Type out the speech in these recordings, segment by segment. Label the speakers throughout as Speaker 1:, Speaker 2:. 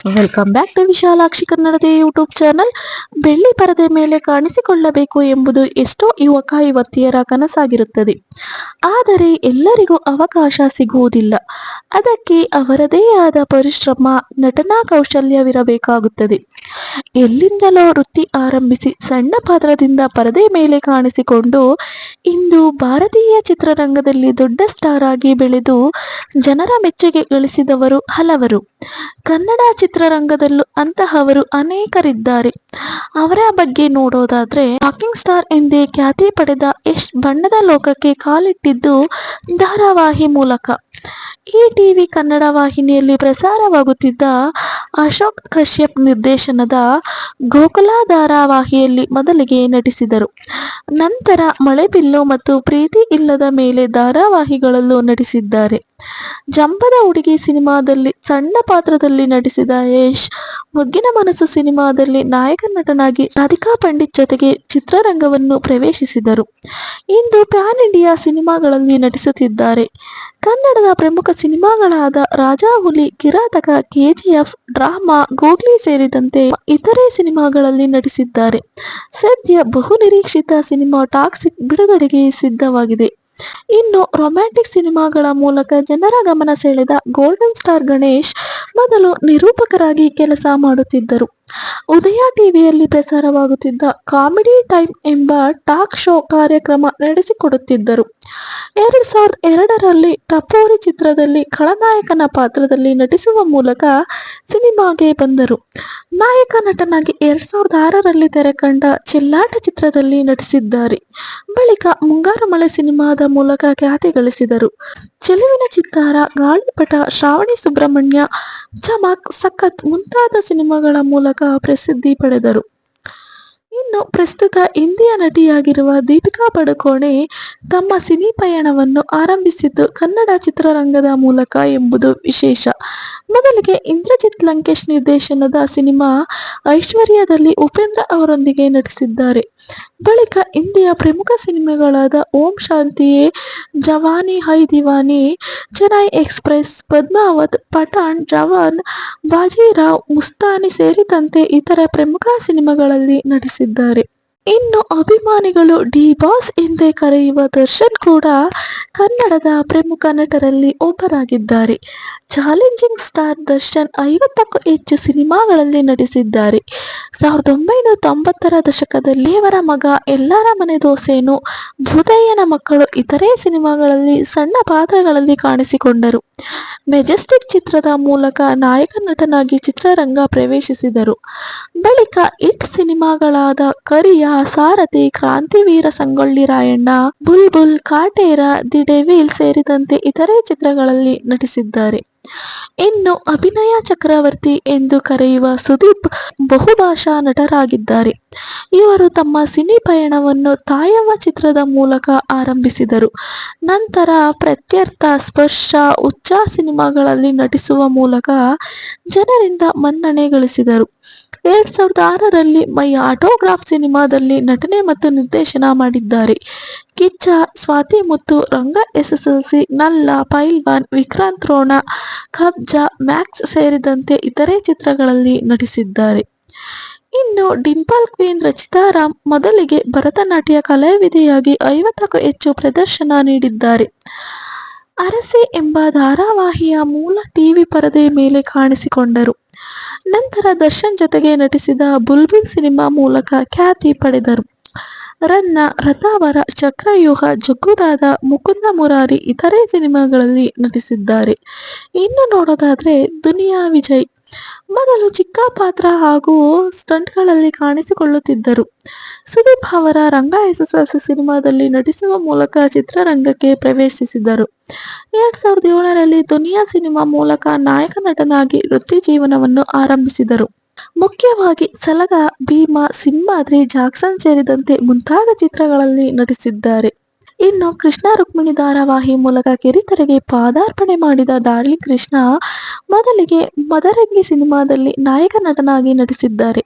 Speaker 1: Welcome back to Vishalakshi ಕನ್ನಡದ YouTube channel. ಬೆಳ್ಳಿ ಪರದೆ ಮೇಲೆ ಕಾಣಿಸಿಕೊಳ್ಳಬೇಕು ಎಂಬುದು ಎಷ್ಟೋ ಯುವಕ ಯುವತಿಯರ ಕನಸಾಗಿರುತ್ತದೆ. ಆದರೆ ಎಲ್ಲರಿಗೂ ಅವಕಾಶ ಸಿಗುವುದಿಲ್ಲ. ಅದಕ್ಕೆ ಅವರದೇ ಆದ ಪರಿಶ್ರಮ, ನಟನಾ ಕೌಶಲ್ಯವಿರಬೇಕಾಗುತ್ತದೆ. ಎಲ್ಲಿಂದಲೋ ವೃತ್ತಿ ಆರಂಭಿಸಿ ಸಣ್ಣ ಪಾತ್ರದಿಂದ ಪರದೆ ಮೇಲೆ ಕಾಣಿಸಿಕೊಂಡು ಇಂದು ಭಾರತೀಯ ಚಿತ್ರರಂಗದಲ್ಲಿ ದೊಡ್ಡ ಸ್ಟಾರ್ ಆಗಿ ಬೆಳೆದು ಜನರ ಮೆಚ್ಚುಗೆ ಗಳಿಸಿದವರು ಹಲವರು. ಕನ್ನಡ ಚಿತ್ರರಂಗದಲ್ಲೂ ಅಂತಹವರು ಅನೇಕರಿದ್ದಾರೆ. ಅವರ ಬಗ್ಗೆ ನೋಡೋದಾದ್ರೆ, ರಾಕಿಂಗ್ ಸ್ಟಾರ್ ಎಂದೇ ಖ್ಯಾತಿ ಪಡೆದ ಯಶ್ ಬಣ್ಣದ ಲೋಕಕ್ಕೆ ಕಾಲಿಟ್ಟಿದ್ದು ಧಾರಾವಾಹಿ ಮೂಲಕ. ಈ ಟಿವಿ ಕನ್ನಡ ವಾಹಿನಿಯಲ್ಲಿ ಪ್ರಸಾರವಾಗುತ್ತಿದ್ದ ಅಶೋಕ್ ಕಶ್ಯಪ್ ನಿರ್ದೇಶನದ ಗೋಕುಲ ಧಾರಾವಾಹಿಯಲ್ಲಿ ಮೊದಲಿಗೆ ನಟಿಸಿದರು. ನಂತರ ಮಳೆಬಿಲ್ಲು ಮತ್ತು ಪ್ರೀತಿ ಇಲ್ಲದ ಮೇಲೆ ಧಾರಾವಾಹಿಗಳಲ್ಲೂ ನಟಿಸಿದ್ದಾರೆ. ಜಂಬದ ಹುಡುಗಿ ಸಿನಿಮಾದಲ್ಲಿ ಸಣ್ಣ ಪಾತ್ರದಲ್ಲಿ ನಟಿಸಿದ ಯಶ್ ಮೊಗ್ಗಿನ ಮನಸ್ಸು ಸಿನಿಮಾದಲ್ಲಿ ನಾಯಕ ನಟನಾಗಿ ರಾಧಿಕಾ ಪಂಡಿತ್ ಜೊತೆಗೆ ಚಿತ್ರರಂಗವನ್ನು ಪ್ರವೇಶಿಸಿದರು. ಇಂದು ಪ್ಯಾನ್ ಇಂಡಿಯಾ ಸಿನಿಮಾಗಳಲ್ಲಿ ನಟಿಸುತ್ತಿದ್ದಾರೆ. ಕನ್ನಡದ ಪ್ರಮುಖ ಸಿನಿಮಾಗಳಾದ ರಾಜಾ ಹುಲಿ, ಕಿರಾತಕ, ಕೆಜಿಎಫ್, ಡ್ರಾಮಾ, ಗೂಗ್ಲಿ ಸೇರಿದಂತೆ ಇತರೆ ಸಿನಿಮಾಗಳಲ್ಲಿ ನಟಿಸಿದ್ದಾರೆ. ಸದ್ಯ ಬಹು ನಿರೀಕ್ಷಿತ ಸಿನಿಮಾ ಟಾಕ್ಸಿಕ್ ಬಿಡುಗಡೆಗೆ ಸಿದ್ಧವಾಗಿದೆ. ಇನ್ನು ರೊಮ್ಯಾಂಟಿಕ್ ಸಿನಿಮಾಗಳ ಮೂಲಕ ಜನರ ಗಮನ ಸೆಳೆದ ಗೋಲ್ಡನ್ ಸ್ಟಾರ್ ಗಣೇಶ್ ಮೊದಲು ನಿರೂಪಕರಾಗಿ ಕೆಲಸ ಮಾಡುತ್ತಿದ್ದರು. ಉದಯ ಟಿವಿಯಲ್ಲಿ ಪ್ರಸಾರವಾಗುತ್ತಿದ್ದ ಕಾಮಿಡಿ ಟೈಮ್ ಎಂಬ ಟಾಕ್ ಶೋ ಕಾರ್ಯಕ್ರಮ ನಡೆಸಿಕೊಡುತ್ತಿದ್ದರು. 2002ರಲ್ಲಿ ಟಪೋರಿ ಚಿತ್ರದಲ್ಲಿ ಖಳನಾಯಕನ ಪಾತ್ರದಲ್ಲಿ ನಟಿಸುವ ಮೂಲಕ ಸಿನಿಮಾಗೆ ಬಂದರು. ನಾಯಕ ನಟನಾಗಿ 2006ರಲ್ಲಿ ತೆರೆಕಂಡ ಚೆಲ್ಲಾಟ ಚಿತ್ರದಲ್ಲಿ ನಟಿಸಿದ್ದಾರೆ. ಬಳಿಕ ಮುಂಗಾರು ಮಳೆ ಸಿನಿಮಾದ ಮೂಲಕ ಖ್ಯಾತಿ ಗಳಿಸಿದರು. ಚೆಲುವಿನ ಚಿತ್ತಾರ, ಗಾಳಿಪಟ, ಶ್ರಾವಣಿ ಸುಬ್ರಹ್ಮಣ್ಯ, ಚಮಕ್, ಸಖತ್ ಮುಂತಾದ ಸಿನಿಮಾಗಳ ಮೂಲಕ ಪ್ರಸಿದ್ಧಿ ಪಡೆದರು. ಇನ್ನು ಪ್ರಸ್ತುತ ಹಿಂದಿಯ ನಟಿಯಾಗಿರುವ ದೀಪಿಕಾ ಪಡುಕೋಣೆ ತಮ್ಮ ಸಿನಿ ಪಯಣವನ್ನು ಆರಂಭಿಸಿದ್ದು ಕನ್ನಡ ಚಿತ್ರರಂಗದ ಮೂಲಕ ಎಂಬುದು ವಿಶೇಷ. ಮೊದಲಿಗೆ ಇಂದ್ರಜಿತ್ ಲಂಕೇಶ್ ನಿರ್ದೇಶನದ ಸಿನಿಮಾ ಐಶ್ವರ್ಯದಲ್ಲಿ ಉಪೇಂದ್ರ ಅವರೊಂದಿಗೆ ನಟಿಸಿದ್ದಾರೆ. ಬಳಿಕ ಹಿಂದಿಯ ಪ್ರಮುಖ ಸಿನಿಮಾಗಳಾದ ಓಂ ಶಾಂತಿಯೇ, ಜವಾನಿ ಹೈ ದಿವಾನಿ, ಚೆನ್ನೈ ಎಕ್ಸ್‌ಪ್ರೆಸ್, ಪದ್ಮಾವತ್, ಪಠಾಣ್, ಜವಾನ್, ಬಾಜಿರಾವ್, ಮುಸ್ತಾನಿ ಸೇರಿದಂತೆ ಇತರ ಪ್ರಮುಖ ಸಿನಿಮಾಗಳಲ್ಲಿ ನಟಿಸಿದ್ದಾರೆ. ಇನ್ನು ಅಭಿಮಾನಿಗಳು ಡಿ ಬಾಸ್ ಎಂದೇ ಕರೆಯುವ ದರ್ಶನ್ ಕೂಡ ಕನ್ನಡದ ಪ್ರಮುಖ ನಟರಲ್ಲಿ ಒಬ್ಬರಾಗಿದ್ದಾರೆ. ಚಾಲೆಂಜಿಂಗ್ ಸ್ಟಾರ್ ದರ್ಶನ್ 50ಕ್ಕೂ ಹೆಚ್ಚು ಸಿನಿಮಾಗಳಲ್ಲಿ ನಟಿಸಿದ್ದಾರೆ. 1990ರ ದಶಕದಲ್ಲಿ ದೇವರ ಮಗ, ಎಲ್ಲರ ಮನೆ ದೋಸೇನು, ಭೂತಯ್ಯನ ಮಕ್ಕಳು ಇತರೆ ಸಿನಿಮಾಗಳಲ್ಲಿ ಸಣ್ಣ ಪಾತ್ರಗಳಲ್ಲಿ ಕಾಣಿಸಿಕೊಂಡರು. ಮೆಜೆಸ್ಟಿಕ್ ಚಿತ್ರದ ಮೂಲಕ ನಾಯಕ ನಟನಾಗಿ ಚಿತ್ರರಂಗ ಪ್ರವೇಶಿಸಿದರು. ಬಳಿಕ ಹಿಟ್ ಸಿನಿಮಾಗಳಾದ ಕರಿಯ, ಸಾರಥಿ, ಕ್ರಾಂತಿವೀರ ಸಂಗೊಳ್ಳಿ ರಾಯಣ್ಣ, ಬುಲ್ಬುಲ್, ಕಾಟೇರ, ದಿ ಡೆವಿಲ್ ಸೇರಿದಂತೆ ಇತರೆ ಚಿತ್ರಗಳಲ್ಲಿ ನಟಿಸಿದ್ದಾರೆ. ಇನ್ನು ಅಭಿನಯ ಚಕ್ರವರ್ತಿ ಎಂದು ಕರೆಯುವ ಸುದೀಪ್ ಬಹುಭಾಷಾ ನಟರಾಗಿದ್ದಾರೆ. ಇವರು ತಮ್ಮ ಸಿನಿ ಪಯಣವನ್ನು ತಾಯವ್ವ ಚಿತ್ರದ ಮೂಲಕ ಆರಂಭಿಸಿದರು. ನಂತರ ಪ್ರತ್ಯರ್ಥ, ಸ್ಪರ್ಶ, ಹುಚ್ಚ ಸಿನಿಮಾಗಳಲ್ಲಿ ನಟಿಸುವ ಮೂಲಕ ಜನರಿಂದ ಮನ್ನಣೆ ಗಳಿಸಿದರು. 2006ರಲ್ಲಿ ಮೈ ಆಟೋಗ್ರಾಫ್ ಸಿನಿಮಾದಲ್ಲಿ ನಟನೆ ಮತ್ತು ನಿರ್ದೇಶನ ಮಾಡಿದ್ದಾರೆ. ಕಿಚ್ಚ, ಸ್ವಾತಿ ಮುತ್ತು, ರಂಗ ಎಸ್ಎಸ್ಎಲ್ಸಿ, ನಲ್ಲ, ಪೈಲ್ವಾನ್, ವಿಕ್ರಾಂತ್ ರೋಣ, ಕಬ್ಜಾ, ಮ್ಯಾಕ್ಸ್ ಸೇರಿದಂತೆ ಇತರೆ ಚಿತ್ರಗಳಲ್ಲಿ ನಟಿಸಿದ್ದಾರೆ. ಇನ್ನು ಡಿಂಪಲ್ ಕ್ವೀನ್ ರಚಿತಾ ರಾಮ್ ಮೊದಲಿಗೆ ಭರತನಾಟ್ಯ ಕಲಾವಿದೆಯಾಗಿ 50ಕ್ಕೂ ಹೆಚ್ಚು ಪ್ರದರ್ಶನ ನೀಡಿದ್ದಾರೆ. ಅರಸೆ ಎಂಬ ಧಾರಾವಾಹಿಯ ಮೂಲ ಟಿವಿ ಪರದೆ ಮೇಲೆ ಕಾಣಿಸಿಕೊಂಡರು. ನಂತರ ದರ್ಶನ್ ಜೊತೆಗೆ ನಟಿಸಿದ ಬುಲ್ಬುಲ್ ಸಿನಿಮಾ ಮೂಲಕ ಖ್ಯಾತಿ ಪಡೆದರು. ರನ್ನ, ರಥಾವರ, ಚಕ್ರವ್ಯೂಹ, ಜಗ್ಗುದಾದ, ಮುಕುಂದ ಮುರಾರಿ ಇತರೆ ಸಿನಿಮಾಗಳಲ್ಲಿ ನಟಿಸಿದ್ದಾರೆ. ಇನ್ನು ನೋಡೋದಾದ್ರೆ ದುನಿಯಾ ವಿಜಯ್ ಮೊದಲು ಚಿಕ್ಕ ಪಾತ್ರ ಹಾಗೂ ಸ್ಟಂಟ್ಗಳಲ್ಲಿ ಕಾಣಿಸಿಕೊಳ್ಳುತ್ತಿದ್ದರು. ಸುದೀಪ್ ಅವರ ರಂಗ ಎಸ್ಎಸ್ಎಲ್ಸಿ ಸಿನಿಮಾದಲ್ಲಿ ನಟಿಸುವ ಮೂಲಕ ಚಿತ್ರರಂಗಕ್ಕೆ ಪ್ರವೇಶಿಸಿದರು. 2007ರಲ್ಲಿ ದುನಿಯಾ ಸಿನಿಮಾ ಮೂಲಕ ನಾಯಕ ನಟನಾಗಿ ವೃತ್ತಿ ಜೀವನವನ್ನು ಆರಂಭಿಸಿದರು. ಮುಖ್ಯವಾಗಿ ಸಲಗ, ಭೀಮಾ, ಸಿಂಹಾದ್ರಿ, ಜಾಕ್ಸನ್ ಸೇರಿದಂತೆ ಮುಂತಾದ ಚಿತ್ರಗಳಲ್ಲಿ ನಟಿಸಿದ್ದಾರೆ. ಇನ್ನು ಕೃಷ್ಣ ರುಕ್ಮಿಣಿ ಧಾರಾವಾಹಿ ಮೂಲಕ ಕಿರಿತೆರೆಗೆ ಪಾದಾರ್ಪಣೆ ಮಾಡಿದ ಡಾರ್ಲಿಂಗ್ ಕೃಷ್ಣ ಮೊದಲಿಗೆ ಮದರಂಗಿ ಸಿನಿಮಾದಲ್ಲಿ ನಾಯಕ ನಟನಾಗಿ ನಟಿಸಿದ್ದಾರೆ.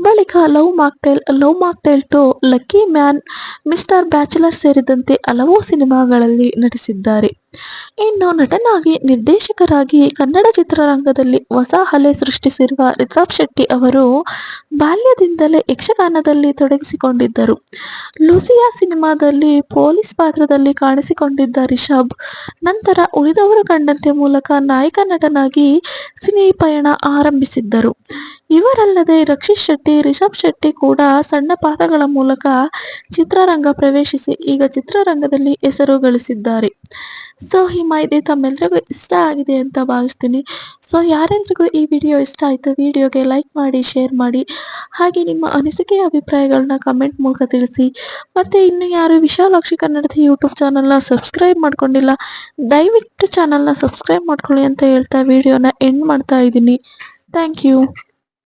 Speaker 1: ಬಳಿಕ love mocktail, love mocktail 2, lucky man, mister bachelor ಸೇರಿದಂತೆ ಹಲವು ಸಿನಿಮಾಗಳಲ್ಲಿ ನಟಿಸಿದ್ದಾರೆ. ಇನ್ನು ನಟನಾಗಿ ನಿರ್ದೇಶಕರಾಗಿ ಕನ್ನಡ ಚಿತ್ರರಂಗದಲ್ಲಿ ಹೊಸ ಅಲೆ ಸೃಷ್ಟಿಸಿರುವ ರಿಷಬ್ ಶೆಟ್ಟಿ ಅವರು ಬಾಲ್ಯದಿಂದಲೇ ಯಕ್ಷಗಾನದಲ್ಲಿ ತೊಡಗಿಸಿಕೊಂಡಿದ್ದರು. ಲೂಸಿಯಾ ಸಿನಿಮಾದಲ್ಲಿ ಪೊಲೀಸ್ ಪಾತ್ರದಲ್ಲಿ ಕಾಣಿಸಿಕೊಂಡಿದ್ದ ರಿಷಬ್ ನಂತರ ಉಳಿದವರು ಕಂಡಂತೆ ಮೂಲಕ ನಾಯಕ ನಟನಾಗಿ ಸಿನಿ ಪಯಣ ಆರಂಭಿಸಿದ್ದರು. ಇವರಲ್ಲದೆ ರಕ್ಷಿತ್ ಶೆಟ್ಟಿ, ರಿಷಬ್ ಶೆಟ್ಟಿ ಕೂಡ ಸಣ್ಣ ಪಾತ್ರಗಳ ಮೂಲಕ ಚಿತ್ರರಂಗ ಪ್ರವೇಶಿಸಿ ಈಗ ಚಿತ್ರರಂಗದಲ್ಲಿ ಹೆಸರು ಗಳಿಸಿದ್ದಾರೆ. ಸೊ ಈ ಮಾಹಿತಿ ತಮ್ಮೆಲ್ಲರಿಗೂ ಇಷ್ಟ ಆಗಿದೆ ಅಂತ ಭಾವಿಸ್ತೀನಿ. ಸೊ ಯಾರೆಲ್ರಿಗೂ ಈ ವಿಡಿಯೋ ಇಷ್ಟ ಆಯಿತು, ವಿಡಿಯೋಗೆ ಲೈಕ್ ಮಾಡಿ, ಶೇರ್ ಮಾಡಿ, ಹಾಗೆ ನಿಮ್ಮ ಅನಿಸಿಕೆ ಅಭಿಪ್ರಾಯಗಳನ್ನ ಕಮೆಂಟ್ ಮೂಲಕ ತಿಳಿಸಿ. ಮತ್ತು ಇನ್ನು ಯಾರು ವಿಶಾಲಾಕ್ಷಿ ಕನ್ನಡದ ಯೂಟ್ಯೂಬ್ ಚಾನಲ್ನ ಸಬ್ಸ್ಕ್ರೈಬ್ ಮಾಡ್ಕೊಂಡಿಲ್ಲ, ದಯವಿಟ್ಟು ಚಾನಲ್ನ ಸಬ್ಸ್ಕ್ರೈಬ್ ಮಾಡ್ಕೊಳ್ಳಿ ಅಂತ ಹೇಳ್ತಾ ವಿಡಿಯೋನ ಎಂಡ್ ಮಾಡ್ತಾ ಇದ್ದೀನಿ. Thank you.